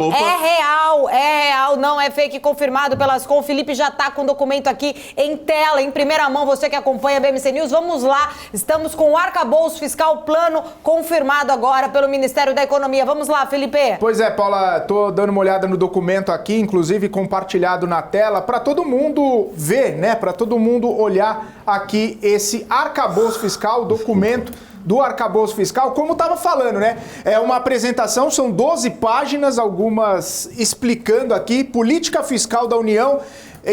Opa. É real, não é fake, confirmado pela Ascom. O Felipe já tá com o documento aqui em tela, em primeira mão, você que acompanha a BMC News. Vamos lá, estamos com o arcabouço fiscal plano confirmado agora pelo Ministério da Economia. Vamos lá, Felipe. Pois é, Paula, tô dando uma olhada no documento aqui, inclusive compartilhado na tela, para todo mundo ver, né, para todo mundo olhar aqui esse arcabouço fiscal, o documento do arcabouço fiscal, como estava falando, né? É uma apresentação, são 12 páginas, algumas explicando aqui, política fiscal da União,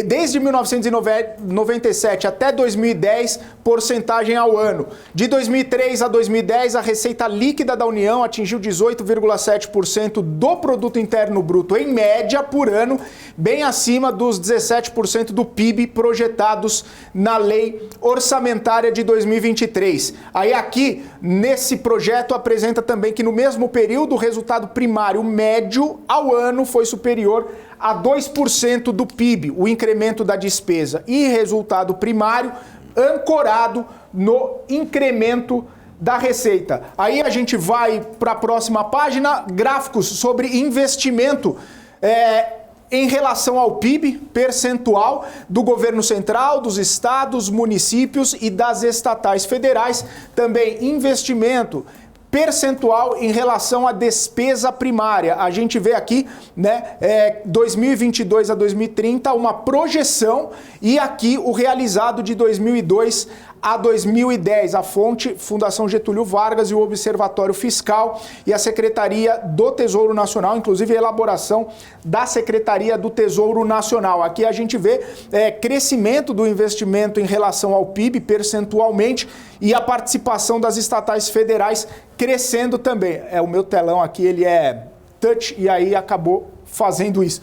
desde 1997 até 2010, porcentagem ao ano. De 2003 a 2010, a receita líquida da União atingiu 18,7% do produto interno bruto, em média, por ano, bem acima dos 17% do PIB projetados na lei orçamentária de 2023. Aí aqui, nesse projeto, apresenta também que no mesmo período, o resultado primário médio ao ano foi superior a 2% do PIB, o incremento da despesa, e resultado primário ancorado no incremento da receita. Aí a gente vai para a próxima página, gráficos sobre investimento em relação ao PIB percentual do governo central, dos estados, municípios e das estatais federais. Também investimento percentual em relação à despesa primária. A gente vê aqui, né, 2022 a 2030, uma projeção, e aqui o realizado de 2002 a 2010. A fonte, Fundação Getúlio Vargas e o Observatório Fiscal e a Secretaria do Tesouro Nacional, inclusive a elaboração da Secretaria do Tesouro Nacional. Aqui a gente vê crescimento do investimento em relação ao PIB percentualmente e a participação das estatais federais crescendo também. O meu telão aqui, ele é touch e aí acabou fazendo isso.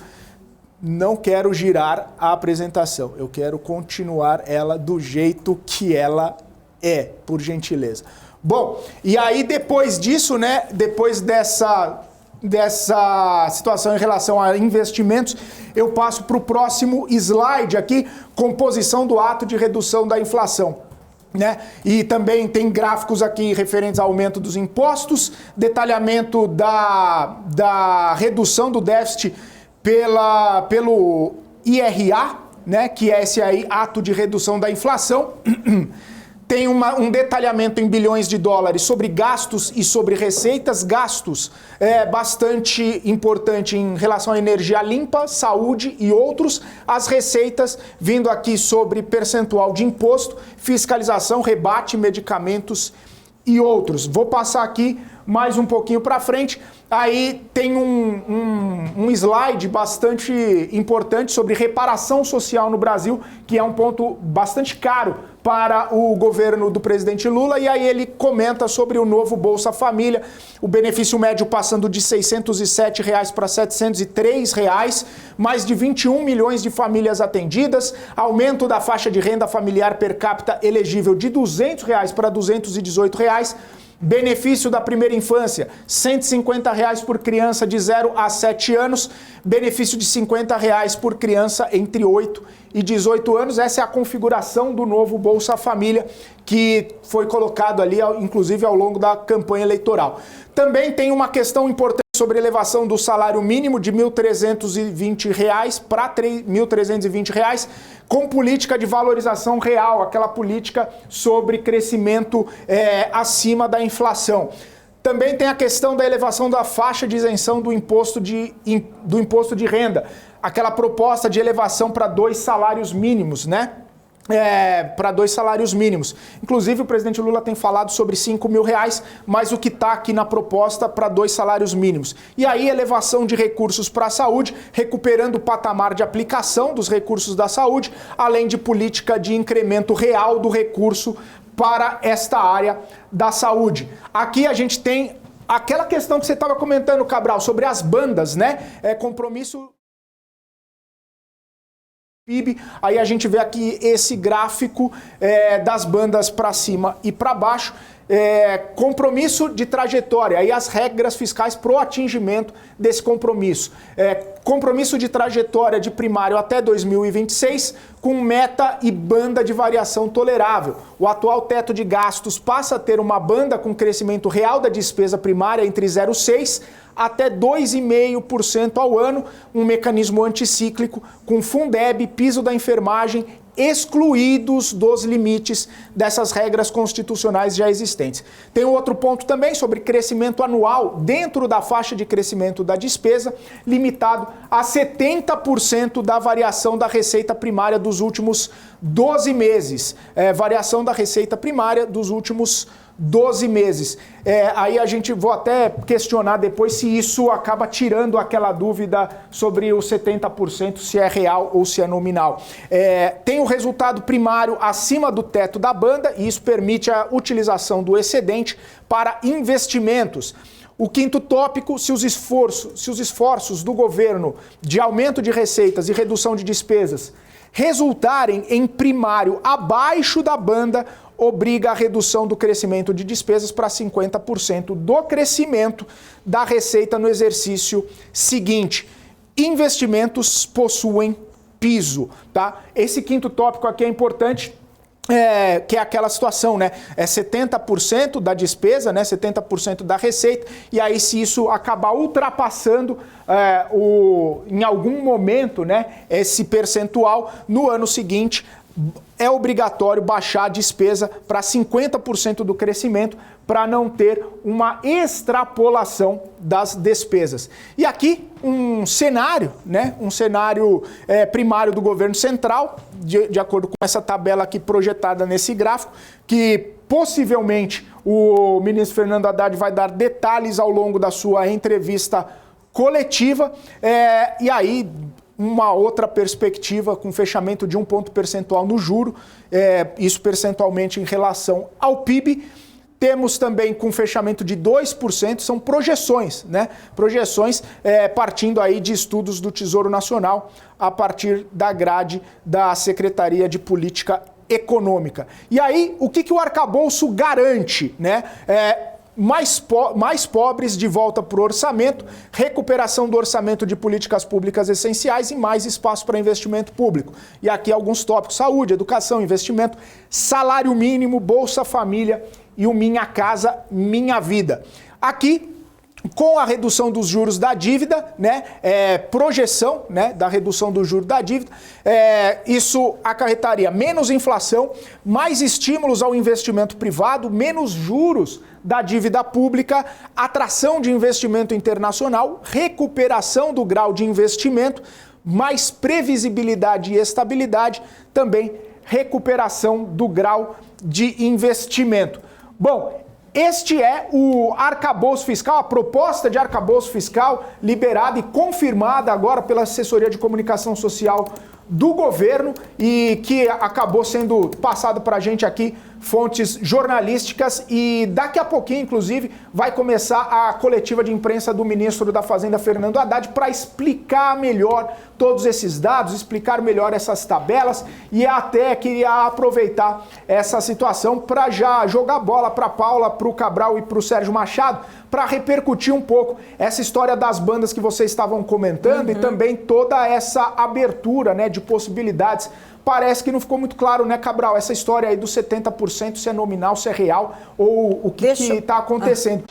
Não quero girar a apresentação, eu quero continuar ela do jeito que ela é, por gentileza. Bom, e aí depois disso, né, depois dessa situação em relação a investimentos, eu passo para o próximo slide aqui, composição do ato de redução da inflação. Né? E também tem gráficos aqui referentes ao aumento dos impostos, detalhamento da redução do déficit pelo IRA, né, que é esse aí, ato de redução da inflação. Tem um detalhamento em bilhões de dólares sobre gastos e sobre receitas. Gastos é bastante importante em relação à energia limpa, saúde e outros. As receitas vindo aqui sobre percentual de imposto, fiscalização, rebate, medicamentos e outros. Vou passar aqui mais um pouquinho para frente. Aí tem um slide bastante importante sobre reparação social no Brasil, que é um ponto bastante caro para o governo do presidente Lula, e aí ele comenta sobre o novo Bolsa Família, o benefício médio passando de R$ 607 para R$ 703, mais de 21 milhões de famílias atendidas, aumento da faixa de renda familiar per capita elegível de R$ 200 para R$ 218, benefício da primeira infância, R$ 150 por criança de 0 a 7 anos, benefício de R$ 50 por criança entre 8 e 18 anos. Essa é a configuração do novo Bolsa Família, que foi colocado ali, inclusive, ao longo da campanha eleitoral. Também tem uma questão importante sobre elevação do salário mínimo de R$ 1.320 para R$ 1.320, com política de valorização real, aquela política sobre crescimento acima da inflação. Também tem a questão da elevação da faixa de isenção do imposto de renda, aquela proposta de elevação para 2 salários mínimos, né? Para 2 salários mínimos. Inclusive, o presidente Lula tem falado sobre R$ 5.000, mas o que está aqui na proposta para 2 salários mínimos. E aí, elevação de recursos para a saúde, recuperando o patamar de aplicação dos recursos da saúde, além de política de incremento real do recurso para esta área da saúde. Aqui a gente tem aquela questão que você estava comentando, Cabral, sobre as bandas, né? Compromisso PIB, aí a gente vê aqui esse gráfico das bandas para cima e para baixo. compromisso de trajetória, aí as regras fiscais para o atingimento desse compromisso. Compromisso de trajetória de primário até 2026, com meta e banda de variação tolerável. O atual teto de gastos passa a ter uma banda com crescimento real da despesa primária entre 0,6% até 2,5% ao ano, um mecanismo anticíclico com Fundeb, piso da enfermagem, excluídos dos limites dessas regras constitucionais já existentes. Tem um outro ponto também sobre crescimento anual dentro da faixa de crescimento da despesa, limitado a 70% da variação da receita primária dos últimos 12 meses. Variação da receita primária dos últimos 12 meses. Aí a gente vou até questionar depois se isso acaba tirando aquela dúvida sobre os 70%, se é real ou se é nominal. Tem o resultado primário acima do teto da banda e isso permite a utilização do excedente para investimentos. O quinto tópico, se os esforços do governo de aumento de receitas e redução de despesas resultarem em primário abaixo da banda, obriga a redução do crescimento de despesas para 50% do crescimento da receita no exercício seguinte. Investimentos possuem piso, tá? Esse quinto tópico aqui é importante, que é aquela situação, né? 70% da despesa, né? 70% da receita, e aí se isso acabar ultrapassando em algum momento, né, esse percentual, no ano seguinte, é obrigatório baixar a despesa para 50% do crescimento para não ter uma extrapolação das despesas. E aqui um cenário, né? Um cenário primário do governo central, de acordo com essa tabela aqui projetada nesse gráfico, que possivelmente o ministro Fernando Haddad vai dar detalhes ao longo da sua entrevista coletiva, e aí uma outra perspectiva com fechamento de 1 ponto percentual no juro, isso percentualmente em relação ao PIB. Temos também com fechamento de 2%, são projeções, né? Projeções partindo aí de estudos do Tesouro Nacional a partir da grade da Secretaria de Política Econômica. E aí, o que o arcabouço garante, né? Mais pobres de volta para o orçamento, recuperação do orçamento de políticas públicas essenciais e mais espaço para investimento público. E aqui alguns tópicos: saúde, educação, investimento, salário mínimo, Bolsa Família e o Minha Casa, Minha Vida. Aqui, com a redução dos juros da dívida, né, projeção, né, da redução do juro da dívida, isso acarretaria menos inflação, mais estímulos ao investimento privado, menos juros da dívida pública, atração de investimento internacional, recuperação do grau de investimento, mais previsibilidade e estabilidade, também recuperação do grau de investimento. Bom, este é o arcabouço fiscal, a proposta de arcabouço fiscal liberada e confirmada agora pela assessoria de comunicação social do governo e que acabou sendo passado para a gente aqui fontes jornalísticas, e daqui a pouquinho, inclusive, vai começar a coletiva de imprensa do ministro da Fazenda, Fernando Haddad, para explicar melhor todos esses dados, explicar melhor essas tabelas, e até queria aproveitar essa situação para já jogar bola para a Paula, para o Cabral e para o Sérgio Machado, para repercutir um pouco essa história das bandas que vocês estavam comentando e também toda essa abertura, né, de possibilidades. Parece que não ficou muito claro, né, Cabral, essa história aí dos 70%, se é nominal, se é real, ou o que está acontecendo.